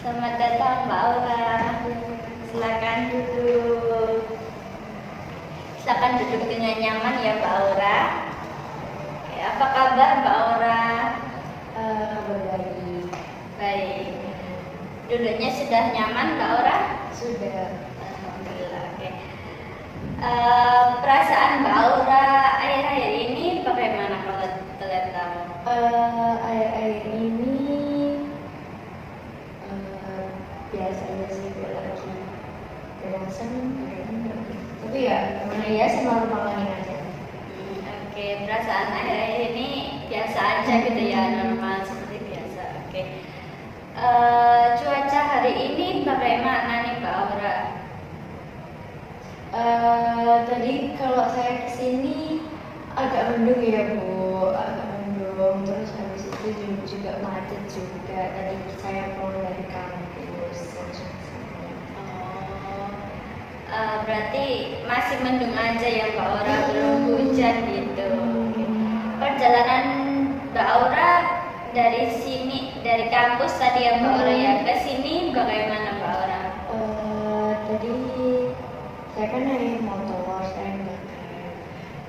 Selamat datang Mbak Aura. Silakan duduk. Silakan duduk dengan nyaman ya Mbak Aura. Oke, apa kabar Mbak Aura? Kabar baik. Baik. Duduknya sudah nyaman Mbak Aura? Sudah. Alhamdulillah. Oke. Perasaan Mbak Aura akhir-akhir ini bagaimana kalau kalian tahu? Akhir-akhir ini biasa aja sih, gue lagi belasan tapi ya gimana ya, sama normalin aja. Oke, perasaan akhir-akhir ini biasa aja gitu ya, normal seperti biasa. Oke. Cuaca hari ini bagaimana nih Mbak Aura? Tadi kalau saya kesini agak mendung ya Bu, agak mendung, terus habis itu juga macet juga. Tadi saya pulang dari kampus langsung kesini. Berarti masih mendung aja ya Mbak Aura, belum hujan gitu. Perjalanan Mbak Aura dari sini, dari kampus tadi ya Mbak Aura ya, ke sini bagaimana Mbak Aura? Tadi saya kan naik motor, saya nggak Grab.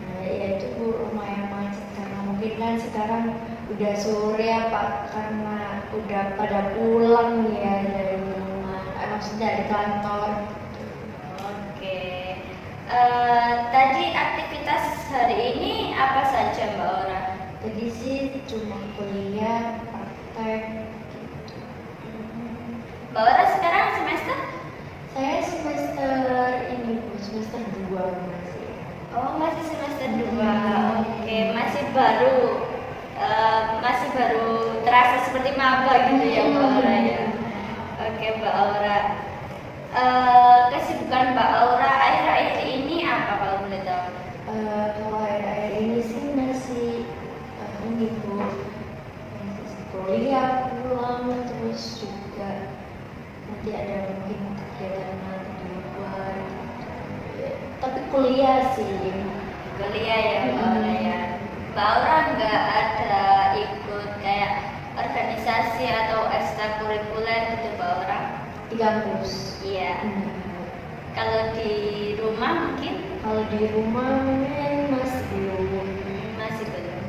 Nah ya itu Bu, lumayan macet karena mungkin kan sekarang udah sore apa, karena udah pada pulang ya dari rumah, maksudnya dari kantor. Oke. Tadi aktivitas hari ini apa saja Mbak Aura? Tadi sih cuma kuliah, praktek gitu. Mbak Aura sekarang semester? Saya semester ini Bu, semester 2 masih. Oh, masih semester 2. Oke, masih baru terasa seperti maba gitu ya Mbak Aura ya. Oke Mbak Aura. Kesibukan Mbak Aura akhir-akhir ini apa kalau boleh tahu? Kalau akhir-akhir ini sih masih ini Bu, masih kuliah, pulang, terus juga nanti ada mungkin kegiatan nanti di luar gitu. Tapi kuliah sih. Kuliah ya Mbak Aura ya. Mbak Aura nggak ada ikut kayak organisasi atau ekstrakurikuler gitu Mbak Aura? Di kampus. Iya. Kalau di rumah mungkin? Kalau di rumah mungkin masih belum. Masih belum.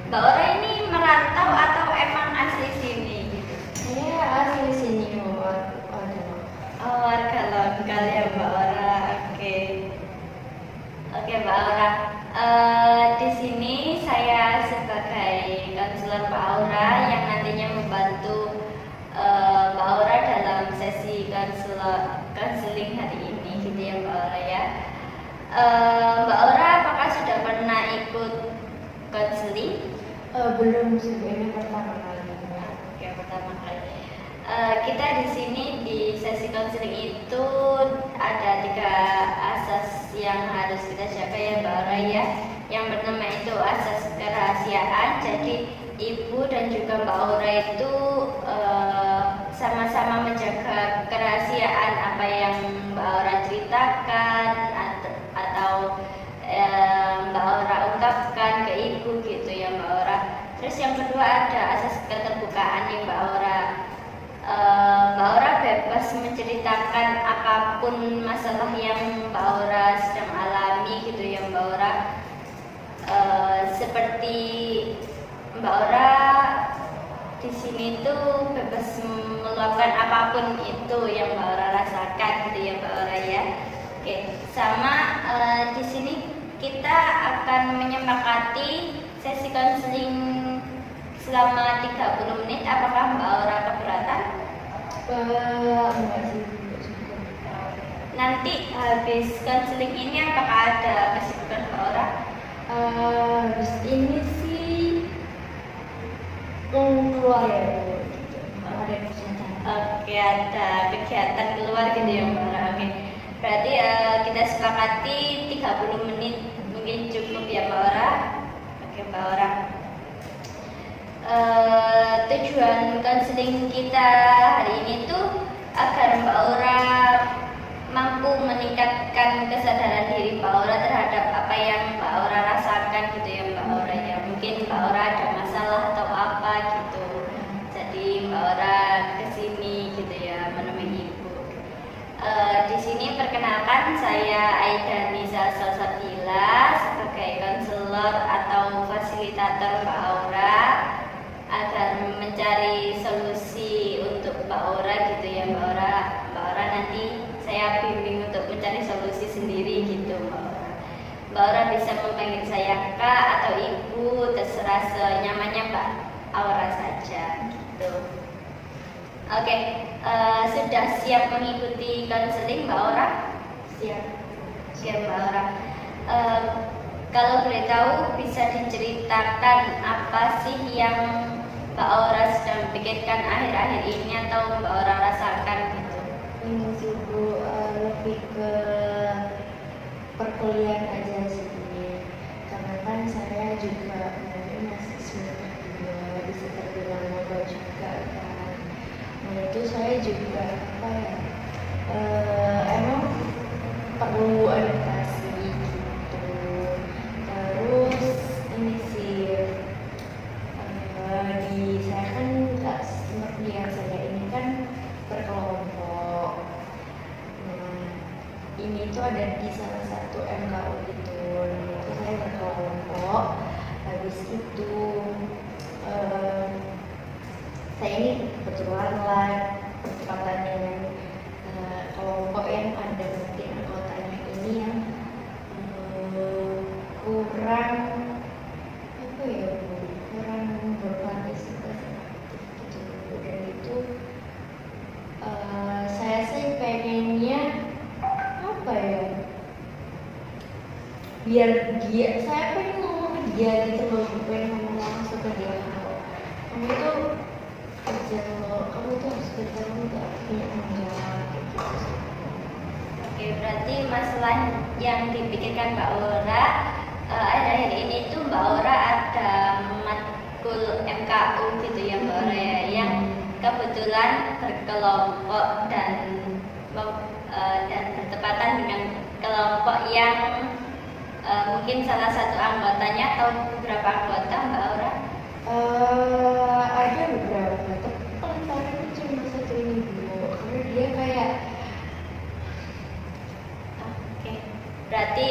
Mbak Aura ini merantau atau emang asli sini gitu? Saya asli sini Oh, warga lokal ya Mbak Aura. Oke. Oke Mbak Aura. Di sini saya sebagai konselor Mbak Aura yang nantinya membantu Mbak Aura dalam sesi konseling hari ini gitu ya Mbak Aura ya. Mbak Aura apakah sudah pernah ikut konseling? belum sih, ini pertama kali. Oke, pertama kali. Kita di sini di sesi konseling itu ada 3 asas yang harus kita jaga ya Mbak Aura ya. Yang pertama itu asas kerahasiaan. Jadi Ibu dan juga Mbak Aura itu sama-sama menjaga kerahasiaan apa yang Mbak Aura ceritakan atau Mbak Aura ungkapkan ke Ibu gitu ya Mbak Aura. Terus yang kedua ada asas keterbukaan nih Mbak Aura. Mbak Aura bebas menceritakan apapun masalah yang Mbak Aura sedang alami gitu ya Mbak Aura. Seperti Mbak Aura di sini tuh bebas meluapkan apapun itu yang Mbak Aura rasakan gitu ya Mbak Aura ya. Oke, sama di sini kita akan menyepakati sesi konseling selama 30 menit. Apakah Mbak Aura keberatan? Enggak sih. Nanti habis konseling ini apakah ada kesibukan Mbak Aura? Habis ini sih keluar ya Bu. Ada kegiatan. Oke, ada kegiatan keluar gitu ya Mbak Aura. Oke. Berarti kita sepakati 30 menit mungkin cukup ya Mbak Aura. Oke Mbak Aura. Tujuan konseling kita hari ini tuh agar Mbak Aura mampu meningkatkan kesadaran diri Mbak Aura terhadap apa yang Mbak Aura rasakan gitu ya Mbak Aura ya. Mungkin Mbak Aura ada masalah atau apa gitu. Jadi Mbak Aura kesini gitu ya. perkenalkan, saya Aida Nisa Salsabila sebagai konselor atau fasilitator Mbak Aura agar mencari solusi untuk Mbak Aura gitu ya Mbak Aura. Mbak Aura nanti saya bimbing untuk mencari solusi sendiri gitu Mbak Aura. Mbak Aura bisa memanggil saya Kak atau Ibu, terserah senyamannya Mbak Aura saja gitu. Oke, sudah siap mengikuti konseling Mbak Aura? Siap. Siap Mbak Aura. Kalau boleh tahu bisa diceritakan apa sih yang Mbak Aura sedang pikirkan akhir-akhir ini atau Mbak Aura rasakan gitu? Ini sih Bu, lebih ke perkuliahan aja sih. Karena kan saya juga masih semester 2, bisa terbilang maba juga kan. Nah itu saya juga apa ya, emang perlu adaptasi gitu. Terus ini sih di saya kan nggak seperti yang saya ini kan berkelompok. Nah ini tuh ada di salah satu MKU gitu. Nah itu saya berkelompok. Habis itu saya ini kebetulan lah percepatan dengan kelompok yang ada mungkin anggotanya ini yang kurang apa ya Bu, kurang berpartisipasi gitu. Dan itu saya sih pengennya apa ya, biar dia, saya pengen ngomong ke dia gitu loh, pengen ngomong langsung ke dia, kamu itu kerja lo, kamu tuh harus kerja, kamu tuh punya tanggung jawab gitu. Oke, berarti masalah yang dipikirkan Mbak Aura akhir-akhir ini tuh Mbak Aura ada matkul MKU gitu ya Mbak Aura ya, yang kebetulan berkelompok dan bertepatan dengan kelompok yang mungkin salah satu anggotanya atau beberapa anggota Mbak Aura? Ada beberapa, tapi paling parah itu cuma satu ini Bu, karena dia kayak Oke, berarti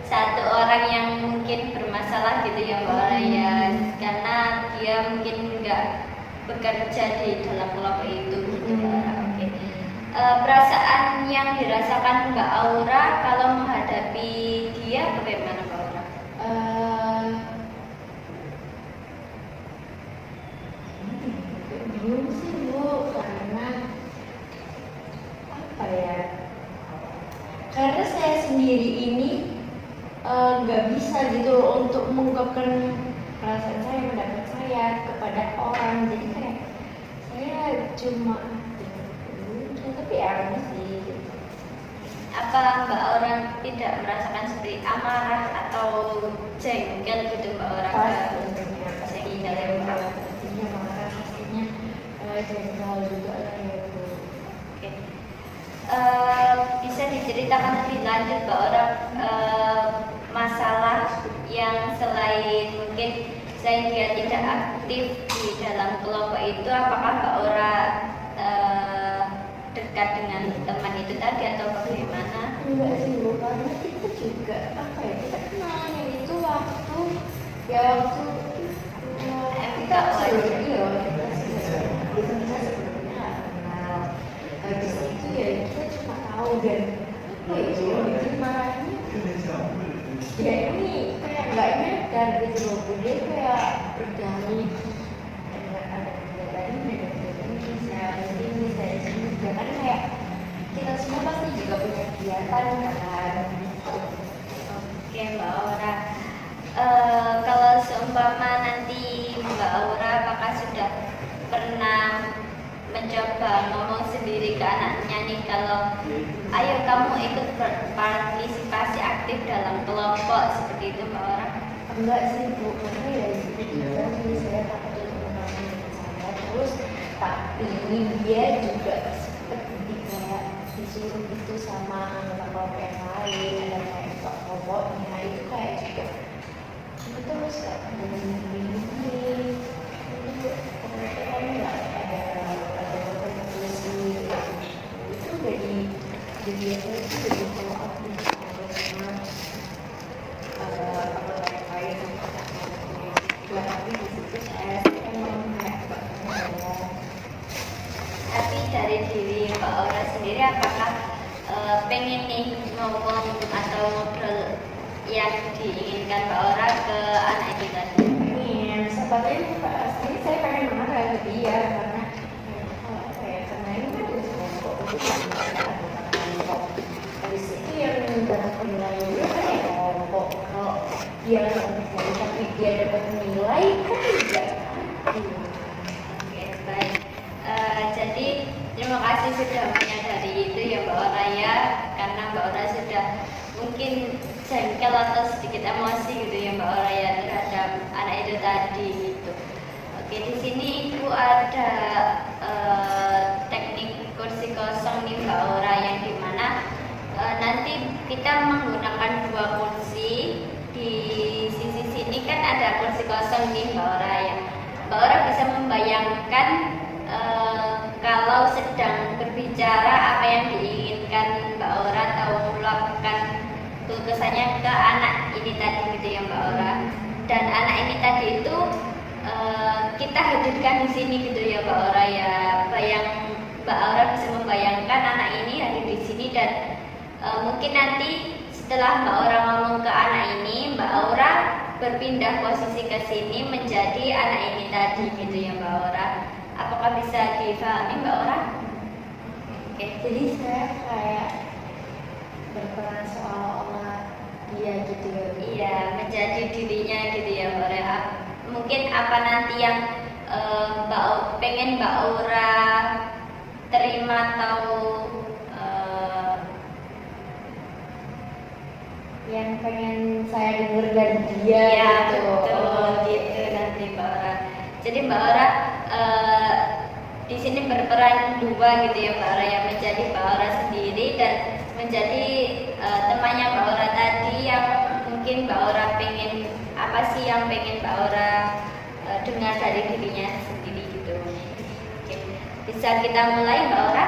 satu orang yang mungkin bermasalah gitu ya Mbak Aura ya, karena dia mungkin nggak bekerja di dalam kelompok itu gitu Mbak Aura. Oke. Perasaan yang dirasakan Mbak Aura kalau menghadapi dia bagaimana Mbak Aura? Bingung sih Bu, karena apa ya, karena saya sendiri ini nggak bisa gitu loh untuk mengungkapkan perasaan saya, pendapat saya kepada orang. Jadi kayak saya cuma tapi aneh sih. Apa Mbak Aura tidak merasakan seperti amarah atau jengkel gitu Mbak Aura? Pastinya marah, pastinya jengkel juga lah ya Bu. Oke. Bisa diceritakan lebih lanjut Mbak Aura masalah yang selain mungkin selain dia tidak aktif di dalam kelompok itu, apakah Mbak Aura dekat dengan teman itu tadi atau bagaimana? Enggak sih Bu, karena kita juga apa ya, kita kenalannya itu waktu ya waktu kita sebelumnya sebelumnya kenal. Habis itu ya kita cuma tahu dan apa ya, bikin marahnya ya ini kayak nggak nyadar gitu loh Bu, dia kayak berdalih kan kayak kita semua pasti juga punya kegiatan kan. Oke Mbak Aura, kalau seumpama nanti Mbak Aura apakah sudah pernah mencoba ngomong sendiri ke anaknya nih kalau ayo kamu ikut berpartisipasi aktif dalam kelompok seperti itu Mbak Aura? Enggak sih Bu, karena ya seperti tadi saya takut untuk mengalami saya, terus tapi dia juga kayak disuruh itu sama anggota kelompok yang lain, ada kayak kelompoknya itu kayak juga itu terus kayak begini itu pokoknya nggak ada kompetisi itu jadi pengen nih ngomong atau ngobrol yang diinginkan Mbak Ora ke anak itu tadi? Pengen, sebenarnya pasti saya pengen marah ke dia karena apa ya, karena ini kan udah kelompok kelompok dari situ yang dapat penilaian juga kan ya kelompok. Kalau dia nggak bisa tapi dia dapat nilai kan juga. Oke, baik. Jadi terima kasih sudah menyadari itu ya Mbak Ora ya, karena Mbak Ora sudah mungkin jengkel atau sedikit emosi gitu ya Mbak Ora ya terhadap anak itu tadi gitu. Oke, di sini Ibu ada teknik kursi kosong nih Mbak Ora yang dimana nanti kita menggunakan dua kursi. Di sisi sini kan ada kursi kosong nih Mbak Ora ya. Mbak Ora bisa membayangkan kalau sedang berbicara apa yang diinginkan Mbak Ora atau melakukan kesannya ke anak ini tadi gitu ya Mbak Ora. Dan anak ini tadi itu kita hadirkan di sini gitu ya Mbak Ora ya. Mbak Ora bisa membayangkan anak ini hadir di sini dan mungkin nanti setelah Mbak Ora ngomong ke anak ini, Mbak Ora berpindah posisi ke sini menjadi anak ini tadi gitu ya Mbak Ora. Apakah bisa difahami Mbak Ora? Oke. Jadi saya kayak berperan seolah-olah dia gitu ya. Iya, menjadi dirinya gitu ya Mbak Ora. Mungkin apa nanti yang pengen Mbak Ora terima atau yang pengen saya dengar dari dia ya gitu. betul gitu nanti Mbak Ora. Jadi Mbak Ora di sini berperan dua gitu ya Mbak Ora, yang menjadi Mbak Ora sendiri dan menjadi temannya Mbak Ora tadi yang mungkin Mbak Ora pengen apa sih yang pengen Mbak Ora dengar dari dirinya sendiri gitu. Oke. Bisa kita mulai Mbak Ora?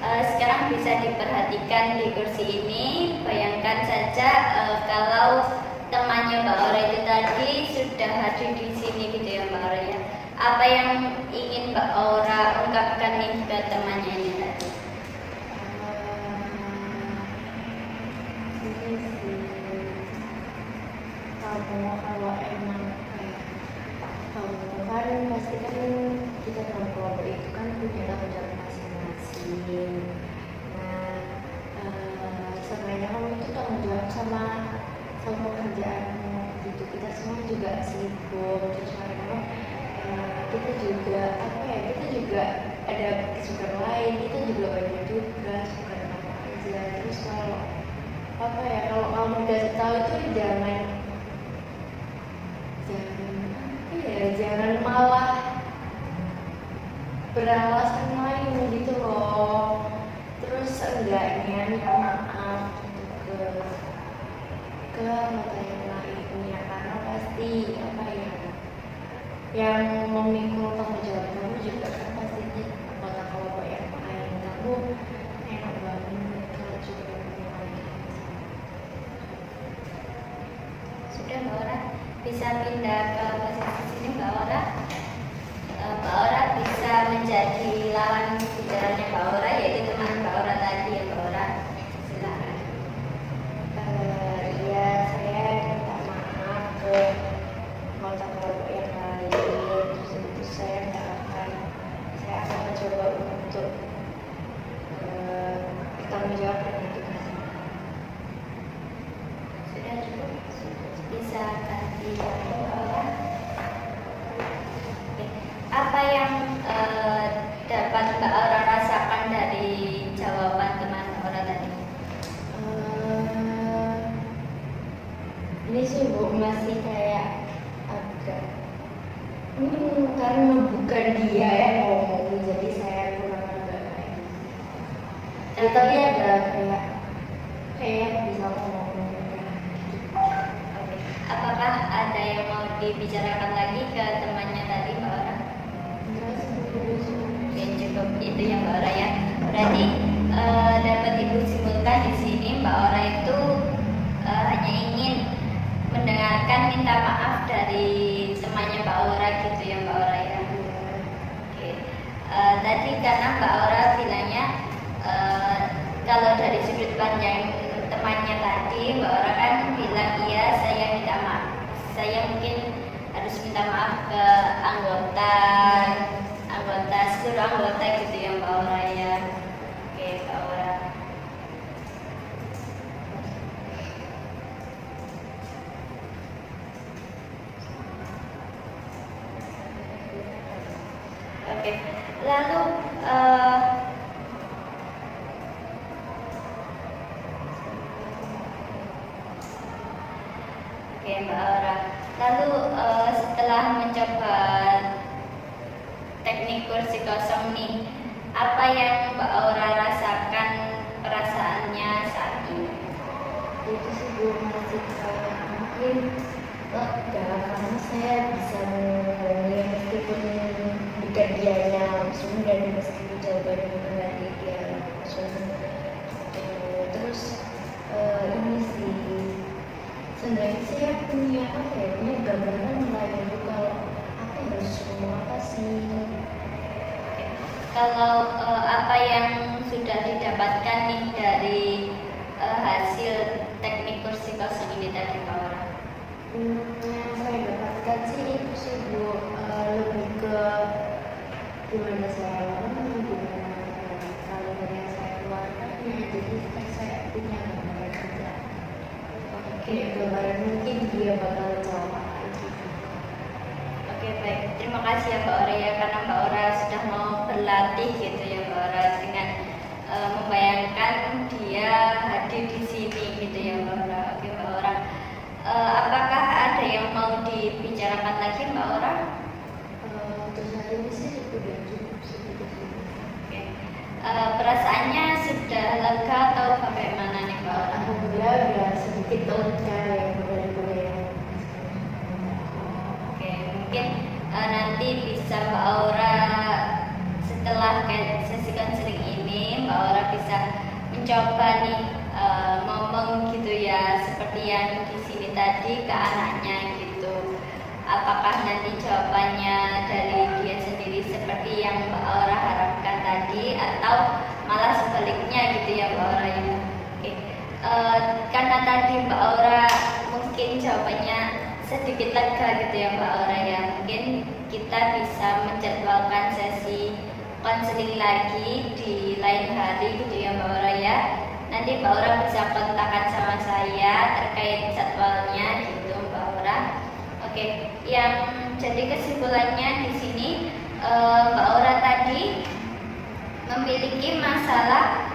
Sekarang bisa diperhatikan di kursi ini. Bayangkan saja kalau temannya Mbak Ora itu tadi sudah hadir di sini gitu ya Mbak Ora ya. Apa yang ingin Mbak Ora ungkapkan nih ke temannya ini tadi? Ini sih kalau emang kayak kamu kan pasti kan kita dalam kelompok itu kan punya tanggung jawab masing-masing. Nah, sebenarnya kamu itu tanggung jawab sama pekerjaanmu gitu. Kita semua juga sibuk, terus karena kita juga apa ya, kita juga ada kesibukan lain, kita juga banyak tugas, bukan apa aja. Terus kalau apa ya, kalau kamu udah tahu itu jangan malah beralasan lain gitu loh. Terus enggaknya minta maaf gitu ke mata yang lainnya, karena pasti apa ya, yang memikul tanggung jawab kamu juga kan pastinya anggota kelompok yang lain. Kamu enak banget kalau juga mulai. Sudah Mbak Ora bisa pindah ke posisi sini Mbak Ora. Mbak Ora bisa menjadi lawan bicaranya Mbak Ora, yaitu teman Mbak Ora tadi ya Mbak Ora. Silakan. Ya, saya minta maaf ke anggota kelompok yang lain. Terus itu saya akan mencoba untuk bertanggung jawab dengan tugasnya. Sudah cukup? Bisa ganti Mbak Ora. Oke. Apa yang dapat Mbak Ora rasakan dari jawaban teman Mbak Ora tadi? Ini sih Bu masih kayak agak karena bukan dia yang ngomong, jadi saya kurang agak kayak tapi ada kayak bisa ngomong gitu. Oke. Apakah ada yang mau dibicarakan lagi ke temannya tadi Mbak Ora? Terus Oke, cukup itu ya Mbak Ora ya. Berarti dapat Ibu simpulkan di sini Mbak Ora itu hanya ingin mendengarkan minta maaf dari temannya Mbak Ora gitu ya Mbak Ora ya. Oke. Tadi karena Mbak Ora bilangnya kalau dari sudut pandang temannya tadi Mbak Ora kan bilang iya saya minta maaf, saya mungkin harus minta maaf ke anggota seluruh anggota gitu ya Mbak Ora ya. Oke Mbak Ora. Oke, lalu oke Mbak Ora. Lalu setelah mencoba teknik kursi kosong nih, apa yang Mbak Ora rasakan perasaannya saat ini? Itu sih belum masih mungkin lega karena saya bisa mengulangi meskipun bukan dianya langsung dan meskipun jawabannya bukan dari dia langsung. Terus ini sih sebenarnya saya punya punya gambaran lain juga apa yang harus ngomong apa sih. Kalau apa yang sudah didapatkan nih dari hasil teknik kursi kosong ini tadi Mbak Ora? Yang saya dapatkan sih itu sih Bu, lebih ke gimana saya ngomong, gimana kalau yang saya keluarkan ya, jadi kan saya punya gambaran aja. Oke, gambaran mungkin dia bakal jawab apa gitu. Oke baik, terima kasih ya Mbak Ora ya, karena Mbak Ora sudah mau berlatih gitu ya Mbak Ora dengan membayangkan dia hadir di sini gitu ya Mbak Ora. Oke Mbak Ora, apakah ada yang mau dibicarakan lagi Mbak Ora? Terus hari ini sih sudah cukup segitu sih. Oke. Perasaannya sudah lega atau bagaimana nih Mbak Ora? Alhamdulillah udah sedikit lega ya mulai. Oke, mungkin nanti bisa Mbak Aura setelah sesi konseling ini Mbak Aura bisa mencoba nih ngomong gitu ya seperti yang di sini tadi ke anaknya gitu. Apakah nanti jawabannya dari dia sendiri seperti yang Mbak Aura harapkan tadi atau malah sebaliknya gitu ya Mbak Aura ya. Oke. Karena tadi Mbak Aura mungkin jawabannya sedikit lega gitu ya Mbak Aura ya, mungkin kita bisa menjadwalkan sesi konseling lagi di lain hari gitu ya Mbak Aura ya. Nanti Mbak Aura bisa kontakkan sama saya terkait jadwalnya gitu Mbak Aura. Oke, yang jadi kesimpulannya di sini Mbak Aura tadi memiliki masalah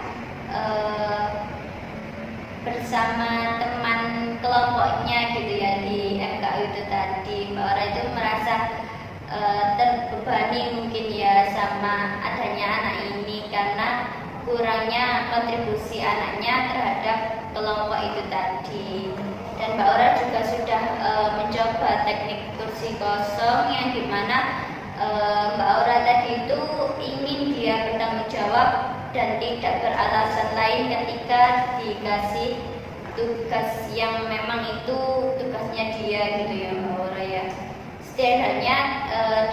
bersama teman kelompoknya gitu ya di MKU itu tadi. Mbak Ora itu merasa terbebani mungkin ya sama adanya anak ini karena kurangnya kontribusi anaknya terhadap kelompok itu tadi. Dan Mbak Ora juga sudah mencoba teknik kursi kosong yang dimana Mbak Ora tadi itu ingin dia bertanggung jawab dan tidak beralasan lain ketika dikasih tugas yang memang itu tugasnya dia gitu ya Mbak Ora ya. Setidaknya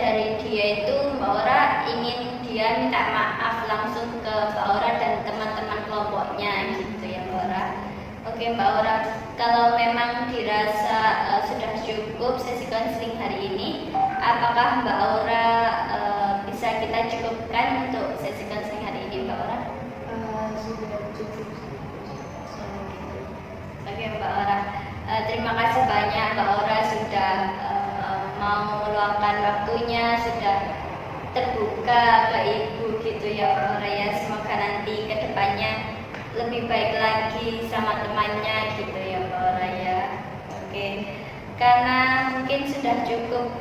dari dia itu Mbak Ora ingin dia minta maaf langsung ke Mbak Ora dan teman-teman kelompoknya gitu ya Mbak Ora. Oke Mbak Ora, kalau memang dirasa sudah cukup sesi konseling hari ini, apakah Mbak Ora bisa kita cukupkan untuk sesi konseling hari ini Mbak Ora? Sudah cukup. Oke Mbak Ora, terima kasih banyak Mbak Ora sudah mau meluangkan waktunya, sudah terbuka ke Ibu gitu ya Mbak Ora ya. Semoga nanti kedepannya lebih baik lagi sama temannya gitu ya Mbak Ora ya. Oke, karena mungkin sudah cukup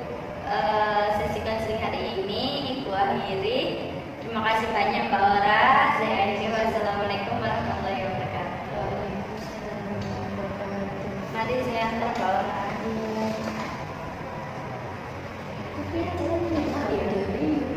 sesi konseling hari ini, Ibu akhiri. Terima kasih banyak Mbak Ora. Saya akhiri. Wassalamualaikum warahmatullahi wabarakatuh. Mari saya antar Mbak Ora. Tapi ya,